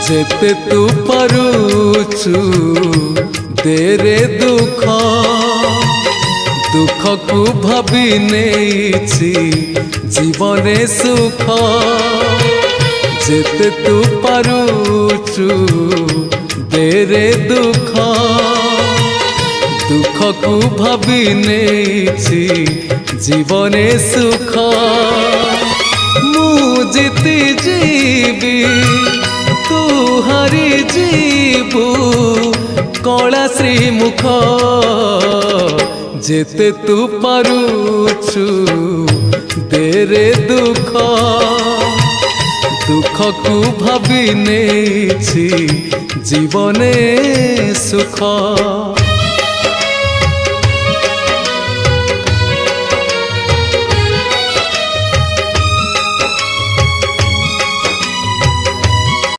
जेते तू पारुचु देरे दुख दुख को भाभी नेछि जीवने सुख जेते तू पारुचु देरे दुख दुख को भाभी नेछि जीवने सुख मु जीती जीवी तू हरी जीवु कला श्रीमुख जेते तू पारुचु देरे दुख दुख को भाभी नेछि जीवने सुख।